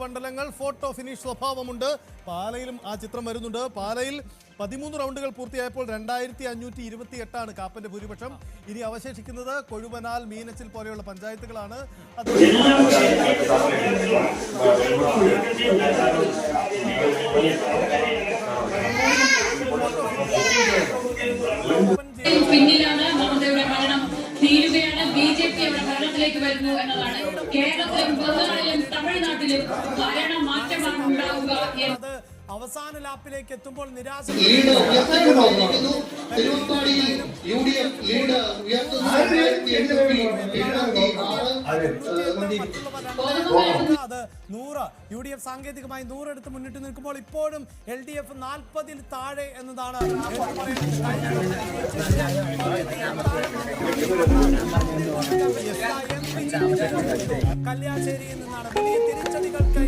മണ്ഡലങ്ങൾ photo finish സ്വഭാവമുണ്ട്. പാലയിലും ആ ചിത്രം വരുന്നുണ്ട്. പാലയിൽ 13 റൗണ്ടുകൾ പൂർത്തിയായപ്പോൾ 2528 കാപ്പന്റെ ഭൂരിപക്ഷം. ഇനി അവശേഷിക്കുന്നത് കൊഴുവനാൽ, മീനച്ചിൽ പോലെയുള്ള പഞ്ചായത്തുകളാണ്. പിന്നിലാണ് മമതയുടെ ഭരണം തീരുകയാണ്. BJP അവിടെ ഭരണത്തിലേക്ക് വരുന്നു എന്നതാണ്. കേരളത്തിലും ബംഗാളിലും തമിഴ്നാട്ടിലും ഭരണ മാറ്റമാണ് ഉണ്ടാവുക. അവസാന ലാപ്പിലേക്ക് എത്തുമ്പോൾ നിരാശ അത് 100 UDF സാങ്കേതികമായി 100 എടുത്ത് മുന്നിട്ട് നിൽക്കുമ്പോൾ ഇപ്പോഴും LDF 40-ൽ താഴെ എന്നതാണ് കല്യാശ്ശേരിയിൽ നിന്നാണ് വലിയ തിരിച്ചടികൾക്ക്